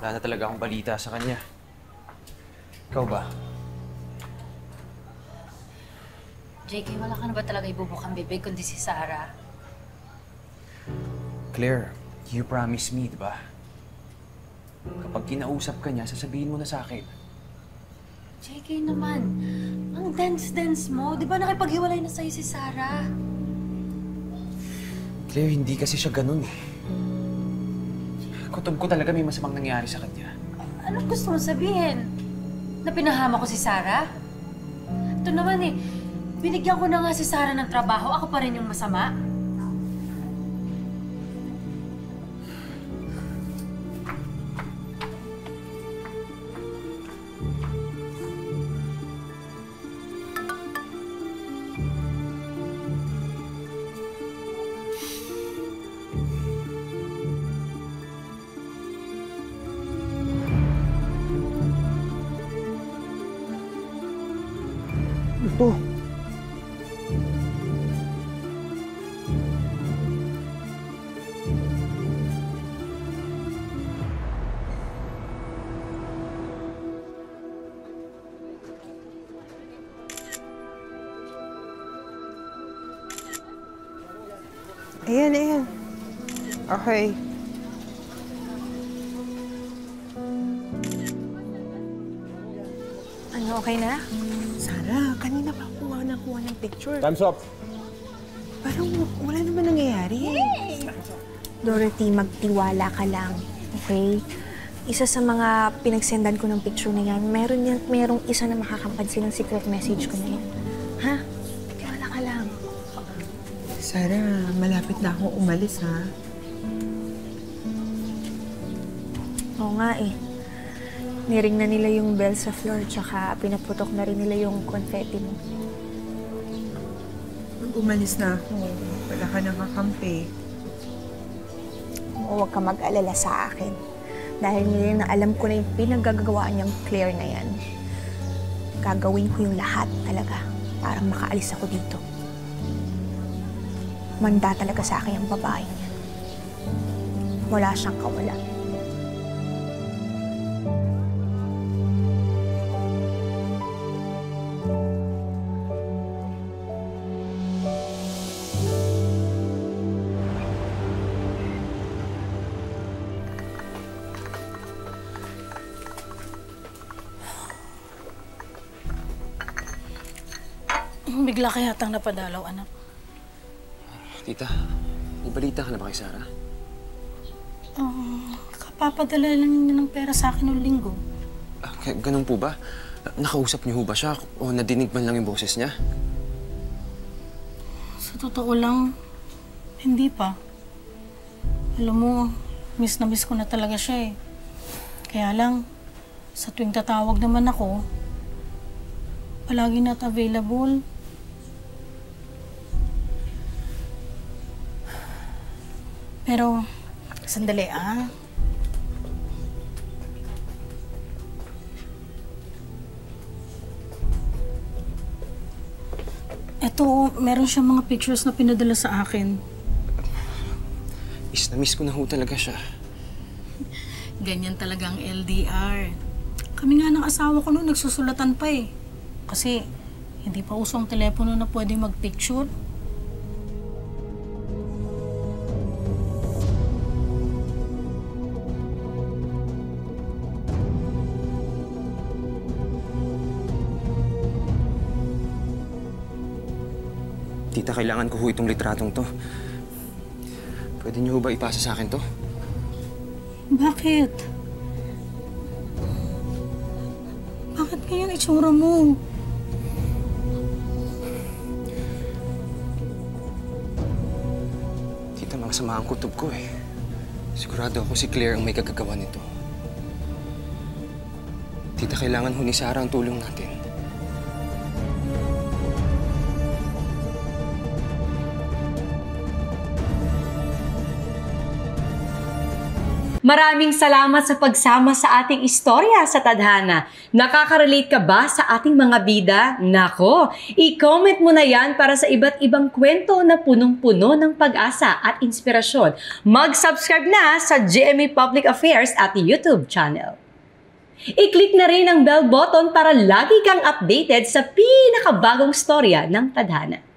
Wala na talaga akong balita sa kanya. Ikaw ba? JK, wala ka na ba talaga ibubukang bibig kundi si Sarah? Claire, you promised me, di ba? Kapag kinausap ka niya, sasabihin mo na sa akin. JK naman, ang dance-dance mo. Di ba nakipaghiwalay na sa'yo si Sarah? Claire, hindi kasi siya ganun eh. Kutob ko talaga may masamang nangyari sa kanya. Anong gusto mo sabihin? Na pinahama ko si Sarah? Ito naman eh, binigyan ko na nga si Sarah ng trabaho, ako pa rin yung masama. Ito. Ayan, ayan. Okay. Ano, okay na? Sarah, kanina pa kuha ng picture. Time's up. Parang wala naman nangyayari. Dorothy, magtiwala ka lang, okay? Isa sa mga pinagsendan ko ng picture na yan, merong isa na makakapansin ng secret message ko na yan. Ha? Tiwala ka lang. Sarah, malapit na akong umalis, ha? Oo nga eh. Niring na nila yung bell sa floor, tsaka pinaputok na rin nila yung confetti mo. Pag umalis na ako, wala ka nang kakampi. Huwag ka mag-alala sa akin. Dahil ngayon na alam ko na yung pinagagawaan niyang Claire na yan. Gagawin ko yung lahat talaga para makaalis ako dito. Manda talaga sa akin yung babae niya. Wala siyang kawala. Bigla ka yatang napadalaw, anak. Tita, may balita ka na ba kay Sarah? Kapapadala lang niya ng pera sa akin noong linggo. Ganun po ba? Nakausap niyo ho ba siya? O nadinig man lang yung boses niya? Sa totoo lang, hindi pa. Alam mo, miss na miss ko na talaga siya eh. Kaya lang, sa tuwing tatawag naman ako, palagi not available. Pero, sandali ah. Eto, meron siyang mga pictures na pinadala sa akin. Miss na miss ko na ho talaga siya. Ganyan talaga ang LDR. Kami nga ng asawa ko noon nagsusulatan pa eh. Kasi hindi pa uso ang telepono na pwede mag-picture. Tita, kailangan ko ho itong litratong to. Pwede niyo ho ba ipasa sa akin to? Bakit? Bakit ganyan itsura mo? Tita, masama ang kutob ko eh. Sigurado ako si Claire ang may kagagawa nito. Tita, kailangan ho ni Sarah ang tulong natin. Maraming salamat sa pagsama sa ating istorya sa Tadhana. Nakaka-relate ka ba sa ating mga bida? Nako, i-comment mo na yan para sa iba't ibang kwento na punong-puno ng pag-asa at inspirasyon. Mag-subscribe na sa GMA Public Affairs at YouTube channel. I-click na rin ang bell button para lagi kang updated sa pinakabagong storya ng Tadhana.